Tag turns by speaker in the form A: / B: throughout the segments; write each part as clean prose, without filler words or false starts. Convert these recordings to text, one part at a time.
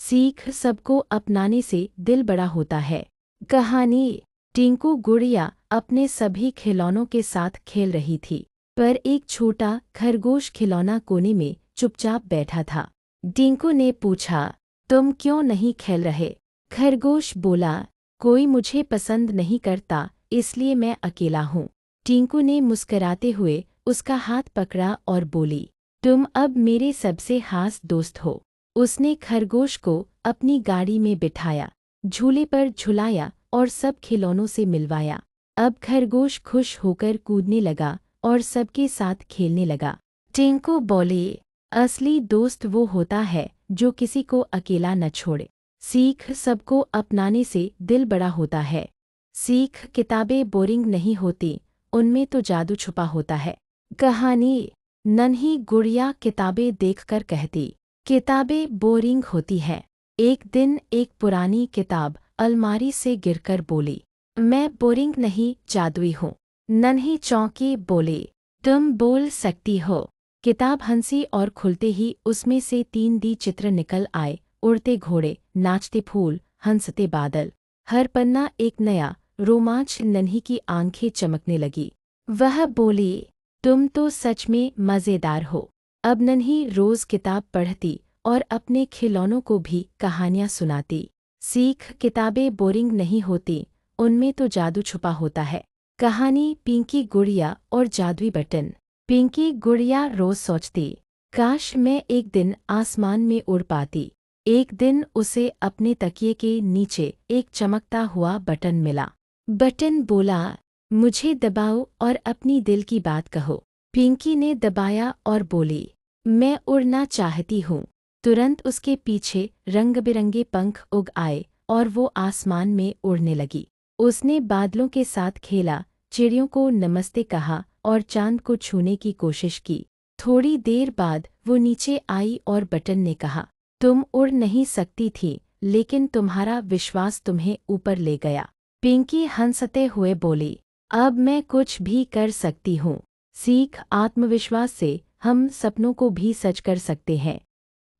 A: सीख सबको अपनाने से दिल बड़ा होता है। कहानी। टिंकू गुड़िया अपने सभी खिलौनों के साथ खेल रही थी, पर एक छोटा खरगोश खिलौना कोने में चुपचाप बैठा था। टिंकू ने पूछा, तुम क्यों नहीं खेल रहे? खरगोश बोला, कोई मुझे पसंद नहीं करता, इसलिए मैं अकेला हूँ। टिंकू ने मुस्कुराते हुए उसका हाथ पकड़ा और बोली, तुम अब मेरे सबसे खास दोस्त हो। उसने खरगोश को अपनी गाड़ी में बिठाया, झूले पर झुलाया और सब खिलौनों से मिलवाया। अब खरगोश खुश होकर कूदने लगा और सबके साथ खेलने लगा। टिंकू बोली, असली दोस्त वो होता है जो किसी को अकेला न छोड़े। सीख सबको अपनाने से दिल बड़ा होता है। सीख किताबें बोरिंग नहीं होती, उनमें तो जादू छुपा होता है। कहानी। नन्ही गुड़िया किताबें देखकर कहती, किताबें बोरिंग होती है। एक दिन एक पुरानी किताब अलमारी से गिरकर बोली, मैं बोरिंग नहीं, जादुई हूँ। नन्ही चौंकी बोली, तुम बोल सकती हो। किताब हंसी और खुलते ही उसमें से 3D चित्र निकल आए, उड़ते घोड़े, नाचते फूल, हंसते बादल। हर पन्ना एक नया रोमांच। नन्ही की आंखें चमकने लगी। वह बोली, तुम तो सच में मज़ेदार हो। अब नन्ही रोज किताब पढ़ती और अपने खिलौनों को भी कहानियाँ सुनाती। सीख किताबें बोरिंग नहीं होती, उनमें तो जादू छुपा होता है। कहानी। पिंकी गुड़िया और जादुई बटन। पिंकी गुड़िया रोज सोचती, काश मैं एक दिन आसमान में उड़ पाती। एक दिन उसे अपने तकिए के नीचे एक चमकता हुआ बटन मिला। बटन बोला, मुझे दबाओ और अपनी दिल की बात कहो। पिंकी ने दबाया और बोली, मैं उड़ना चाहती हूँ। तुरंत उसके पीछे रंग बिरंगे पंख उग आए और वो आसमान में उड़ने लगी। उसने बादलों के साथ खेला, चिड़ियों को नमस्ते कहा और चांद को छूने की कोशिश की। थोड़ी देर बाद वो नीचे आई और बटन ने कहा, तुम उड़ नहीं सकती थी, लेकिन तुम्हारा विश्वास तुम्हें ऊपर ले गया। पिंकी हंसते हुए बोली, अब मैं कुछ भी कर सकती हूँ। सीख। आत्मविश्वास से हम सपनों को भी सच कर सकते हैं।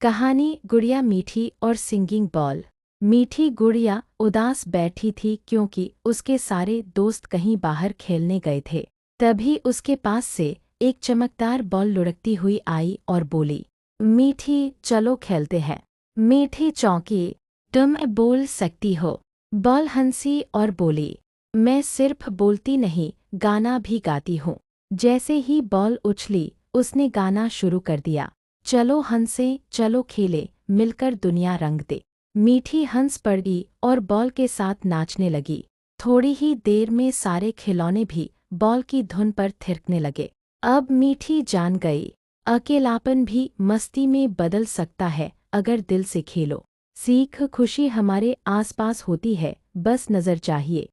A: कहानी। गुड़िया मीठी और सिंगिंग बॉल। मीठी गुड़िया उदास बैठी थी क्योंकि उसके सारे दोस्त कहीं बाहर खेलने गए थे। तभी उसके पास से एक चमकदार बॉल लुढ़कती हुई आई और बोली, मीठी, चलो खेलते हैं। मीठी चौंकी, तुम बोल सकती हो। बॉल हंसी और बोली, मैं सिर्फ बोलती नहीं, गाना भी गाती हूँ। जैसे ही बॉल उछली, उसने गाना शुरू कर दिया, चलो हंसे, चलो खेले, मिलकर दुनिया रंग दे। मीठी हंस पड़ी और बॉल के साथ नाचने लगी। थोड़ी ही देर में सारे खिलौने भी बॉल की धुन पर थिरकने लगे। अब मीठी जान गई, अकेलापन भी मस्ती में बदल सकता है अगर दिल से खेलो। सीख। खुशी हमारे आसपास होती है, बस नज़र चाहिए।